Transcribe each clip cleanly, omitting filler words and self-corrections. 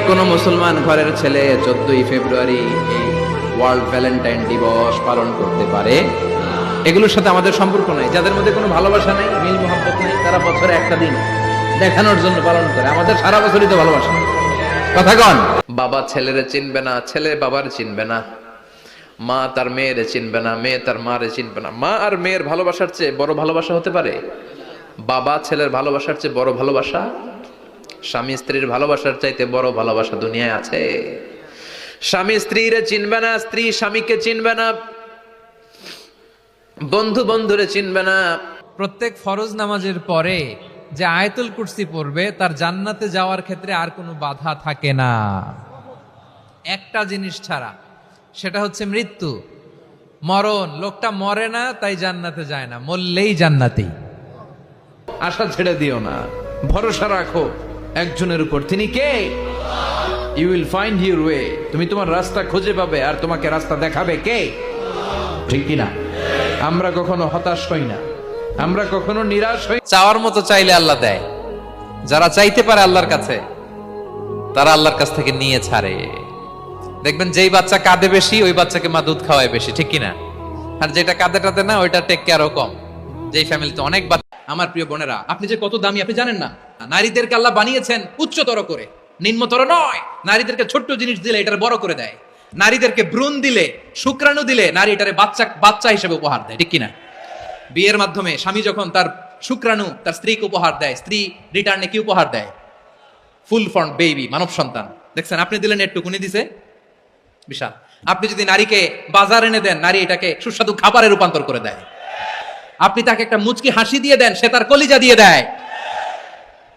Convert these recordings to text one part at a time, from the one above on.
কোন মুসলমান ঘরের ছেলে 14ই ফেব্রুয়ারি এই ওয়ার্ল্ড ভ্যালেন্টাইন দিবস পালন করতে পারে? এগুলোর সাথে আমাদের সম্পর্ক নাই। যাদের মধ্যে কোনো ভালোবাসা নেই, মিল মোহাম্মত নেই, তারা বছরে একটা দিন দেখানোর জন্য পালন করে। আমাদের সারা বছরই তো ভালোবাসা। কথা কন। বাবা ছেলেরে চিনবে না, ছেলে বাবার চিনবে না, মা তার মেয়েরে চিনবে না, মেয়ে তার মারে চিনবে না। মা আর মেয়ের ভালোবাসার চেয়ে বড় ভালোবাসা হতে পারে? বাবা ছেলের ভালোবাসার চেয়ে বড় ভালোবাসা? স্বামী স্ত্রীর ভালোবাসার চাইতে বড় ভালোবাসা দুনিয়ায় আছে? স্বামী স্ত্রীরে চিনবে না, স্ত্রী স্বামীকে চিনবে না, বন্ধু বন্ধুরে চিনবে না। প্রত্যেক ফরজ নামাজের পরে যে আয়াতুল কুরসি পড়বে তার জান্নাতে যাওয়ার ক্ষেত্রে আর কোনো বাধা থাকে না, একটা জিনিস ছাড়া, সেটা হচ্ছে মৃত্যু, মরণ। লোকটা মরে না তাই জান্নাতে যায় না, মরলেই জান্নাতি। আশা ছেড়ে দিও না, ভরসা রাখো একজনের উপর। তিনি কে? You will find your way. তুমি তোমার রাস্তা খুঁজে পাবে, আর তোমাকে রাস্তা দেখাবে কে? ঠিক কিনা? আমরা কখনো হতাশ হই না, আমরা কখনো নিরাশ হই। চাওয়ার মতো চাইলে আল্লাহ দেয়। যারা চাইতে পারে আল্লাহর কাছে, তারা আল্লাহর কাছ থেকে নিয়ে ছাড়ে। দেখবেন যেই বাচ্চা কাঁদে বেশি, ওই বাচ্চাকে মা দুধ খাওয়ায় বেশি, ঠিক কিনা? আর যেটা কাঁদে টাতে না, ওইটা টেক কেয়ারও কম। যেই ফ্যামিলিতে অনেক বাচ্চা। আমার প্রিয় বোনেরা, আপনি যে কত দামি আপনি জানেন না। নারীদেরকে আল্লাহ বানিয়েছেন উচ্চতর করে, নিম্নতর নয়। নারীদেরকে ছোট্ট জিনিস দিলে এটার বড় করে দেয়। নারীদেরকে ভ্রূণ দিলে, শুক্রাণু দিলে, নারী এটারে বাচ্চা হিসেবে উপহার দেয়, ঠিক কিনা? বিয়ের মাধ্যমে স্বামী যখন তার শুক্রাণু তার স্ত্রীকে উপহার দেয়, স্ত্রী রিটার্নে কি উপহার দেয়? ফুল ফর্ম বেবি, মানব সন্তান। দেখছেন, আপনি দিলেন একটুকুনি দিছে বিশাল। আপনি যদি নারীকে বাজার এনে দেন, নারী এটাকে সুস্বাদু খাবারে রূপান্তর করে দেয়। আপনি তাকে একটা মুচকি হাসি দিয়ে দেন, সে তার কলিজা দিয়ে দেয়।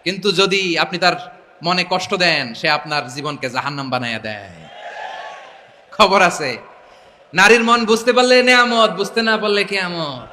কিন্তু যদি আপনি তার মনে কষ্ট দেন, সে আপনার জীবনকে জাহান্নাম বানাইয়া দেয়। খবর আছে, নারীর মন বুঝতে পারলে নেয়ামত, বুঝতে না পারলে কিয়ামত।